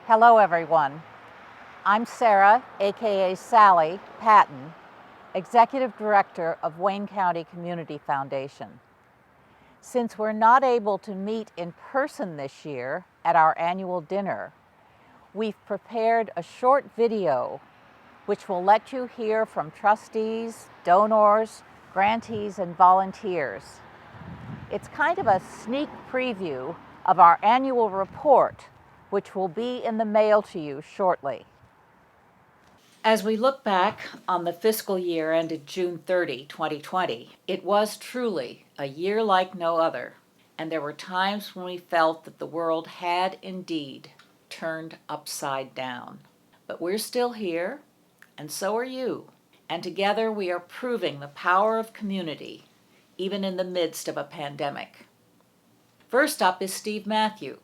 Hello everyone. I'm Sarah, aka Sally Patton, Executive Director of Wayne County Community Foundation. Since we're not able to meet in person this year at our annual dinner, we've prepared a short video which will let you hear from trustees, donors, grantees, and volunteers. It's kind of a sneak preview of our annual report, which will be in the mail to you shortly. As we look back on the fiscal year ended June 30, 2020, it was truly a year like no other, and there were times when we felt that the world had indeed turned upside down. But we're still here, and so are you, and together we are proving the power of community, even in the midst of a pandemic. First up is Steve Matthew,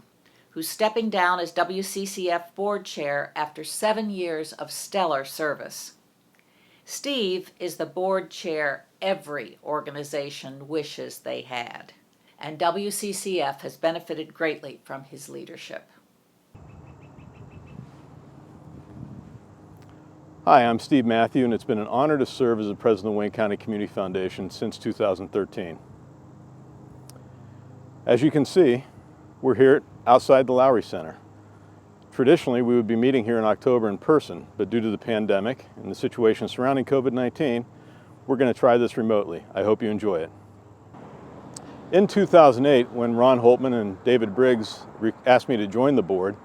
who's stepping down as WCCF board chair after 7 years of stellar service. Steve is the board chair every organization wishes they had, and WCCF has benefited greatly from his leadership. Hi, I'm Steve Matthew, and it's been an honor to serve as the president of Wayne County Community Foundation since 2013. As you can see, we're here outside the Lowry Center. Traditionally, we would be meeting here in October in person, but due to the pandemic and the situation surrounding COVID-19, we're going to try this remotely. I hope you enjoy it. In 2008, when Ron Holtman and David Briggs asked me to join the board,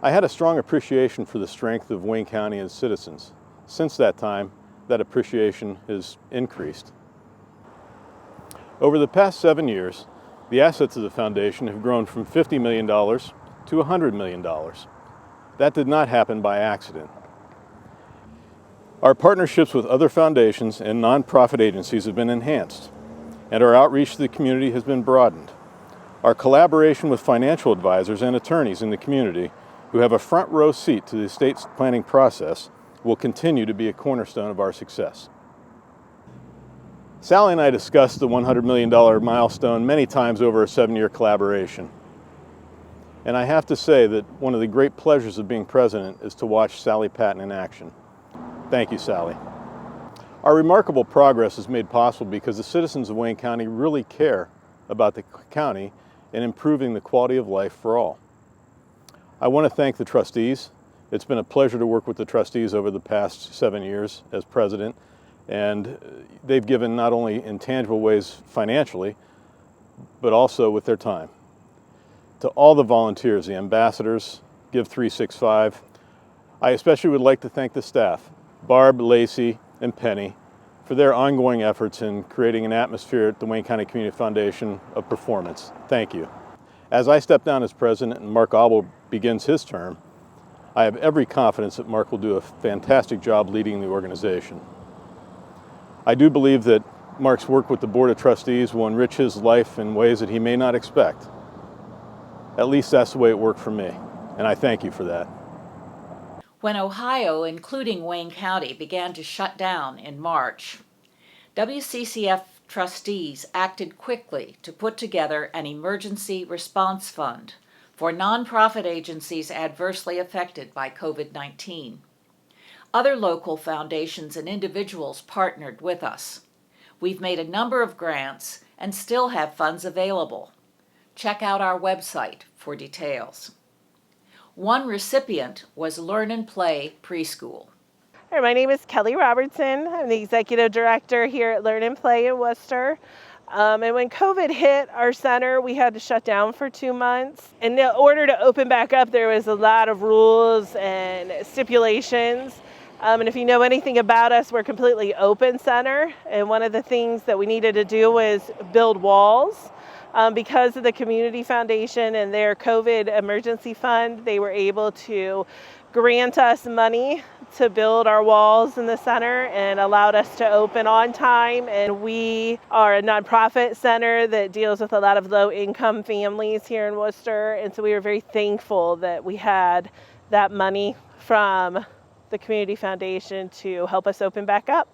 I had a strong appreciation for the strength of Wayne County and its citizens. Since that time, that appreciation has increased. Over the past 7 years, the assets of the foundation have grown from $50 million to $100 million. That did not happen by accident. Our partnerships with other foundations and nonprofit agencies have been enhanced, and our outreach to the community has been broadened. Our collaboration with financial advisors and attorneys in the community who have a front row seat to the estate's planning process will continue to be a cornerstone of our success. Sally and I discussed the $100 million milestone many times over a 7-year collaboration. And I have to say that one of the great pleasures of being president is to watch Sally Patton in action. Thank you, Sally. Our remarkable progress is made possible because the citizens of Wayne County really care about the county and improving the quality of life for all. I want to thank the trustees. It's been a pleasure to work with the trustees over the past 7 years as president, and they've given not only in tangible ways financially, but also with their time. To all the volunteers, the ambassadors, Give 365, I especially would like to thank the staff, Barb, Lacey, and Penny, for their ongoing efforts in creating an atmosphere at the Wayne County Community Foundation of performance. Thank you. As I step down as president and Mark Abel begins his term, I have every confidence that Mark will do a fantastic job leading the organization. I do believe that Mark's work with the Board of Trustees will enrich his life in ways that he may not expect. At least that's the way it worked for me, and I thank you for that. When Ohio, including Wayne County, began to shut down in March, WCCF trustees acted quickly to put together an emergency response fund for nonprofit agencies adversely affected by COVID-19. Other local foundations and individuals partnered with us. We've made a number of grants and still have funds available. Check out our website for details. One recipient was Learn and Play Preschool. Hi, my name is Kelly Robertson. I'm the executive director here at Learn and Play in Worcester. And when COVID hit our center, we had to shut down for 2 months. And in order to open back up, there was a lot of rules and stipulations. And if you know anything about us, we're a completely open center. And one of the things that we needed to do was build walls. Because of the Community Foundation and their COVID emergency fund, they were able to grant us money to build our walls in the center and allowed us to open on time. And we are a nonprofit center that deals with a lot of low-income families here in Worcester. And so we were very thankful that we had that money from the Community Foundation to help us open back up.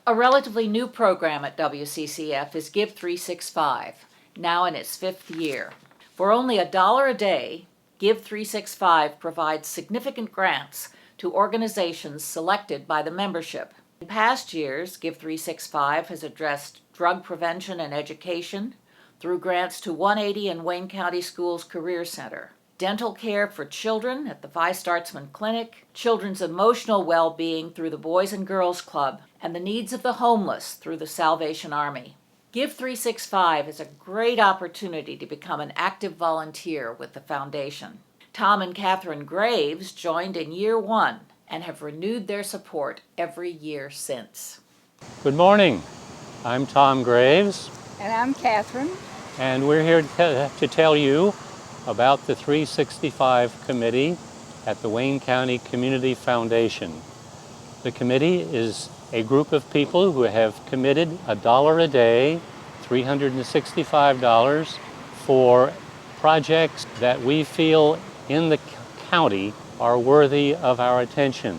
A relatively new program at WCCF is Give 365, now in its 5th year. For only $1 a day, Give 365 provides significant grants to organizations selected by the membership. In past years, Give 365 has addressed drug prevention and education through grants to 180 and Wayne County Schools Career Center, dental care for children at the Vi Startzman Clinic, children's emotional well-being through the Boys and Girls Club, and the needs of the homeless through the Salvation Army. Give 365 is a great opportunity to become an active volunteer with the foundation. Tom and Catherine Graves joined in year 1 and have renewed their support every year since. Good morning. I'm Tom Graves. And I'm Catherine. And we're here to tell you about the 365 Committee at the Wayne County Community Foundation. The committee is a group of people who have committed $1 a day, $365, for projects that we feel in the county are worthy of our attention.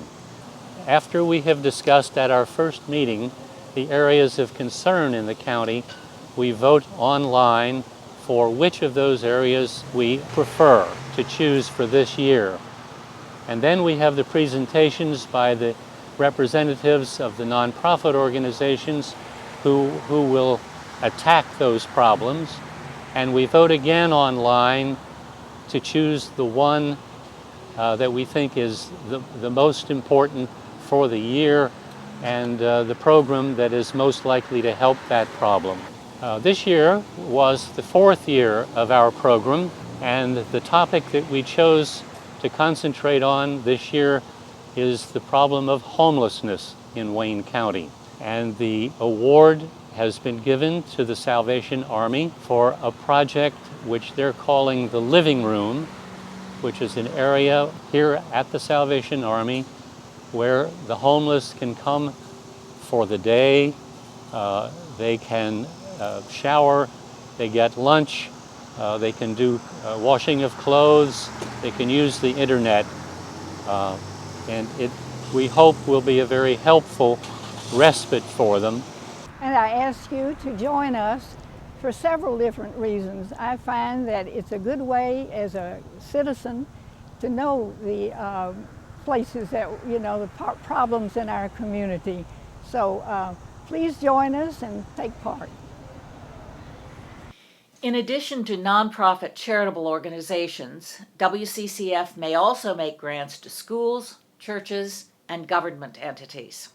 After we have discussed at our first meeting the areas of concern in the county, we vote online for which of those areas we prefer to choose for this year. And then we have the presentations by the representatives of the nonprofit organizations who will attack those problems. And we vote again online to choose the one that we think is the most important for the year and the program that is most likely to help that problem. This year was the 4th year of our program, and the topic that we chose to concentrate on this year is the problem of homelessness in Wayne County. And the award has been given to the Salvation Army for a project which they're calling the Living Room, which is an area here at the Salvation Army where the homeless can come for the day. They can shower, they get lunch, they can do washing of clothes, they can use the internet, and we hope will be a very helpful respite for them. And I ask you to join us for several different reasons. I find that it's a good way as a citizen to know the places that, the problems in our community. So please join us and take part. In addition to nonprofit charitable organizations, WCCF may also make grants to schools, churches, and government entities.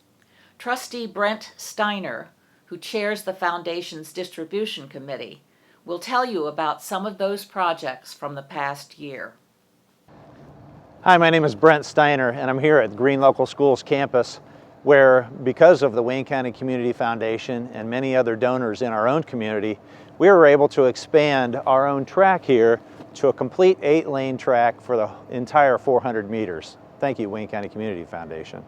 Trustee Brent Steiner, who chairs the Foundation's Distribution Committee, will tell you about some of those projects from the past year. Hi, my name is Brent Steiner, and I'm here at the Green Local Schools campus, where because of the Wayne County Community Foundation and many other donors in our own community, we were able to expand our own track here to a complete 8-lane track for the entire 400 meters. Thank you, Wayne County Community Foundation.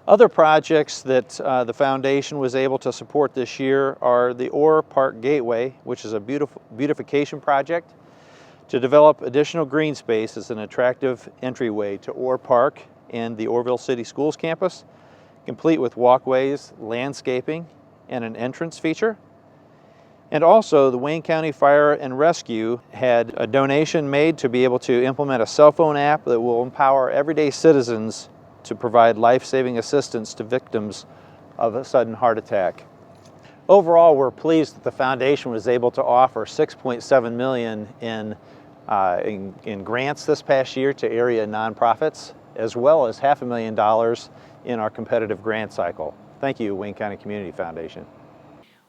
Other projects that the foundation was able to support this year are the Orr Park Gateway, which is a beautification project to develop additional green space as an attractive entryway to Orr Park and the Orrville City Schools campus, complete with walkways, landscaping, and an entrance feature. And also the Wayne County Fire and Rescue had a donation made to be able to implement a cell phone app that will empower everyday citizens to provide life-saving assistance to victims of a sudden heart attack. Overall, we're pleased that the foundation was able to offer $6.7 million in grants this past year to area nonprofits, as well as $500,000 in our competitive grant cycle. Thank you, Wayne County Community Foundation.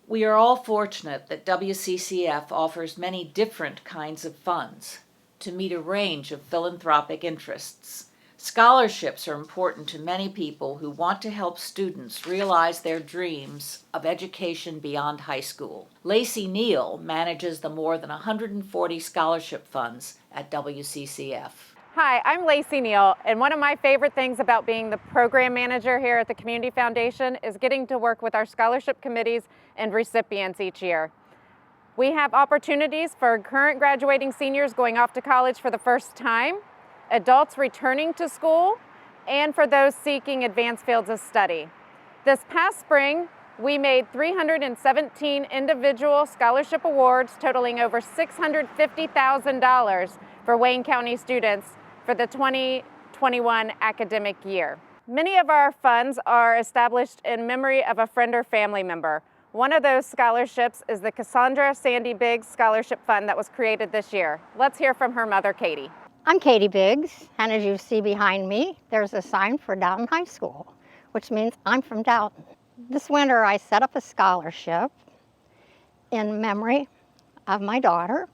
We are all fortunate that WCCF offers many different kinds of funds to meet a range of philanthropic interests. Scholarships are important to many people who want to help students realize their dreams of education beyond high school. Lacey Neal manages the more than 140 scholarship funds at WCCF. Hi, I'm Lacey Neal, and one of my favorite things about being the program manager here at the Community Foundation is getting to work with our scholarship committees and recipients each year. We have opportunities for current graduating seniors going off to college for the first time, adults returning to school, and for those seeking advanced fields of study. This past spring, We made 317 individual scholarship awards totaling over $650,000 for Wayne County students for the 2021 academic year. Many of our funds are established in memory of a friend or family member. One of those scholarships is the Cassandra Sandy Biggs Scholarship Fund that was created this year. Let's hear from her mother, Katie. I'm Katie Biggs, and as you see behind me, there's a sign for Dalton High School, which means I'm from Dalton. This winter, I set up a scholarship in memory of my daughter.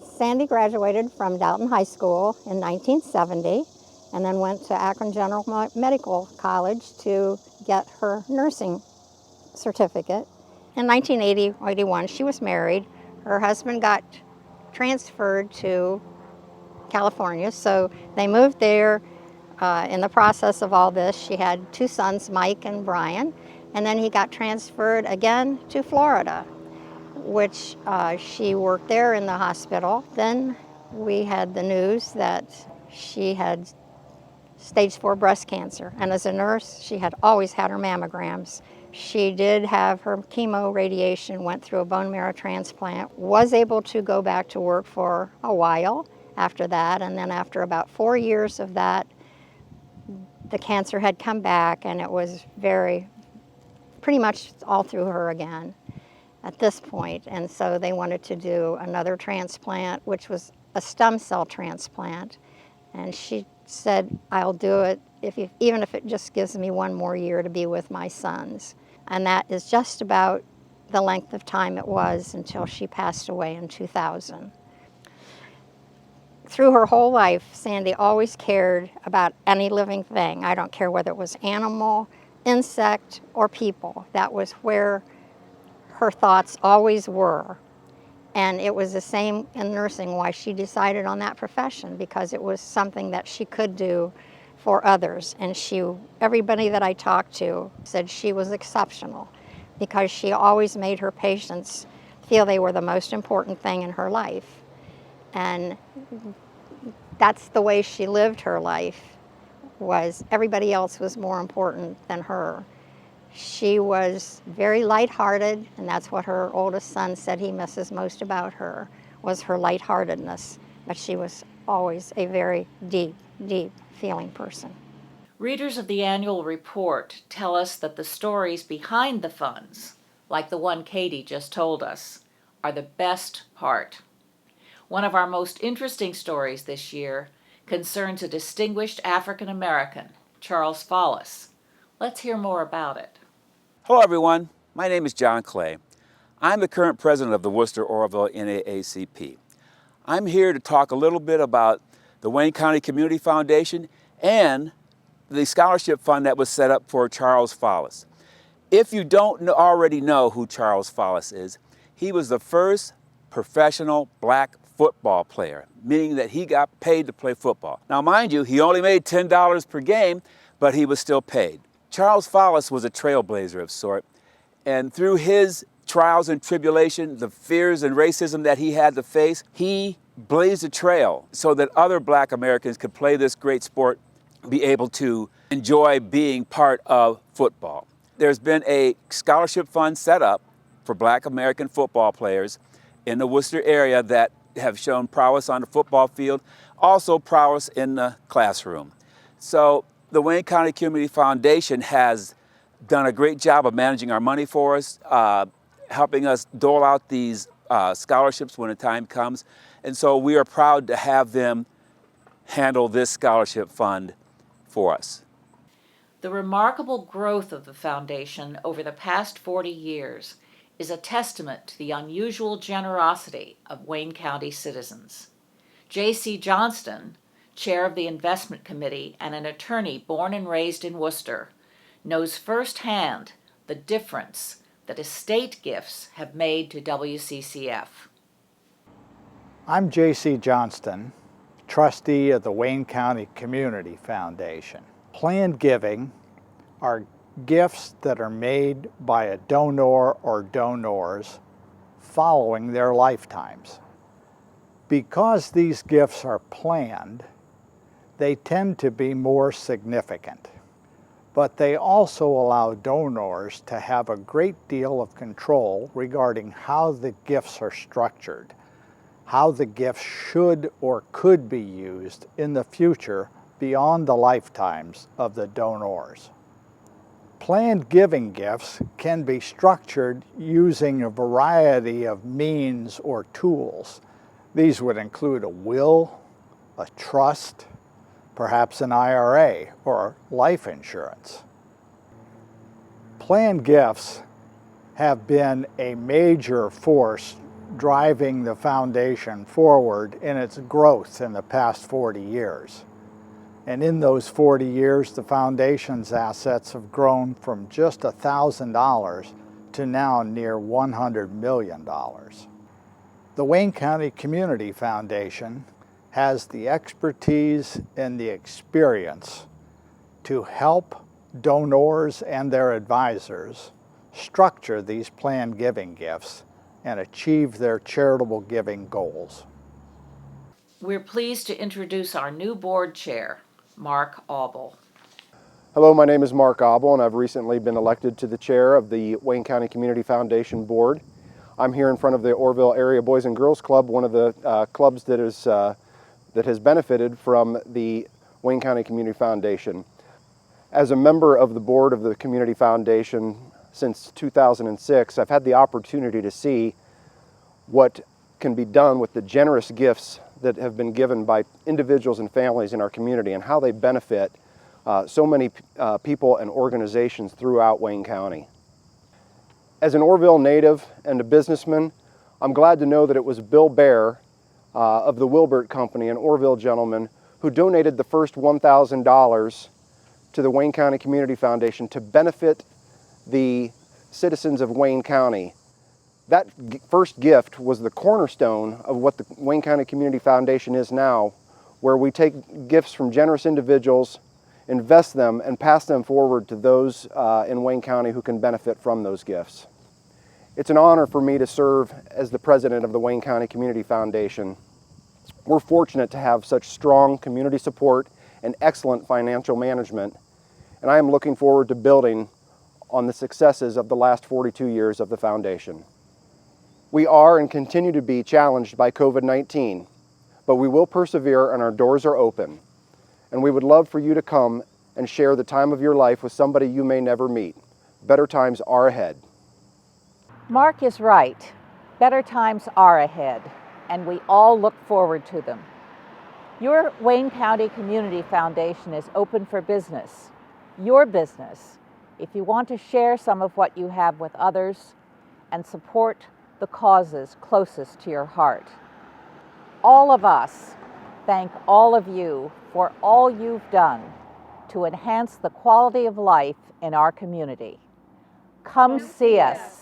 Sandy graduated from Dalton High School in 1970 and then went to Akron General Medical College to get her nursing certificate. In 1980-81, she was married. Her husband got transferred to California, so they moved there. In the process of all this, she had two sons, Mike and Brian, and then he got transferred again to Florida, which she worked there in the hospital. Then we had the news that she had stage 4 breast cancer, and as a nurse, she had always had her mammograms. She did have her chemo radiation, went through a bone marrow transplant, was able to go back to work for a while after that, and then after about 4 years of that, the cancer had come back, and it was pretty much all through her again at this point. And so they wanted to do another transplant, which was a stem cell transplant. And she said, I'll do it even if it just gives me 1 more year to be with my sons. And that is just about the length of time it was until she passed away in 2000. Through her whole life, Sandy always cared about any living thing. I don't care whether it was animal, insect, or people. That was where her thoughts always were. And it was the same in nursing, why she decided on that profession, because it was something that she could do for others. And everybody that I talked to said she was exceptional because she always made her patients feel they were the most important thing in her life. And that's the way she lived her life, was everybody else was more important than her. She was very lighthearted, and that's what her oldest son said he misses most about her, was her lightheartedness. But she was always a very deep, deep feeling person. Readers of the annual report tell us that the stories behind the funds, like the one Katie just told us, are the best part. One of our most interesting stories this year concerns a distinguished African American, Charles Follis. Let's hear more about it. Hello everyone, my name is John Clay. I'm the current president of the Worcester-Oroville NAACP. I'm here to talk a little bit about the Wayne County Community Foundation and the scholarship fund that was set up for Charles Follis. If you don't already know who Charles Follis is, he was the first professional black football player, meaning that he got paid to play football. Now mind you, he only made $10 per game, but he was still paid. Charles Follis was a trailblazer of sort, and through his trials and tribulation, the fears and racism that he had to face, he blazed a trail so that other black Americans could play this great sport, be able to enjoy being part of football. There's been a scholarship fund set up for black American football players in the Worcester area that have shown prowess on the football field, also prowess in the classroom. So the Wayne County Community Foundation has done a great job of managing our money for us, helping us dole out these scholarships when the time comes. And so we are proud to have them handle this scholarship fund for us. The remarkable growth of the foundation over the past 40 years is a testament to the unusual generosity of Wayne County citizens. J.C. Johnston, chair of the investment committee and an attorney born and raised in Worcester, knows firsthand the difference that estate gifts have made to WCCF. I'm J.C. Johnston, trustee of the Wayne County Community Foundation. Planned giving are gifts that are made by a donor or donors following their lifetimes. Because these gifts are planned, they tend to be more significant. but they also allow donors to have a great deal of control regarding how the gifts are structured, how the gifts should or could be used in the future beyond the lifetimes of the donors. Planned giving gifts can be structured using a variety of means or tools. These would include a will, a trust, perhaps an IRA or life insurance. Planned gifts have been a major force driving the foundation forward in its growth in the past 40 years. And in those 40 years, the foundation's assets have grown from just $1,000 to now near $100 million. The Wayne County Community Foundation has the expertise and the experience to help donors and their advisors structure these planned giving gifts and achieve their charitable giving goals. We're pleased to introduce our new board chair, Mark Auble. Hello, my name is Mark Auble, and I've recently been elected to the chair of the Wayne County Community Foundation Board. I'm here in front of the Orrville Area Boys and Girls Club, one of the clubs that has benefited from the Wayne County Community Foundation. As a member of the board of the Community Foundation since 2006, I've had the opportunity to see what can be done with the generous gifts that have been given by individuals and families in our community and how they benefit so many people and organizations throughout Wayne County. As an Orrville native and a businessman, I'm glad to know that it was Bill Bear of the Wilbert Company, an Orrville gentleman, who donated the first $1,000 to the Wayne County Community Foundation to benefit the citizens of Wayne County. That first gift was the cornerstone of what the Wayne County Community Foundation is now, where we take gifts from generous individuals, invest them, and pass them forward to those in Wayne County who can benefit from those gifts. It's an honor for me to serve as the president of the Wayne County Community Foundation. We're fortunate to have such strong community support and excellent financial management, and I am looking forward to building on the successes of the last 42 years of the foundation. We are and continue to be challenged by COVID-19, but we will persevere and our doors are open. And we would love for you to come and share the time of your life with somebody you may never meet. Better times are ahead. Mark is right. Better times are ahead, and we all look forward to them. Your Wayne County Community Foundation is open for business, your business, if you want to share some of what you have with others and support the causes closest to your heart. All of us thank all of you for all you've done to enhance the quality of life in our community. Come see us.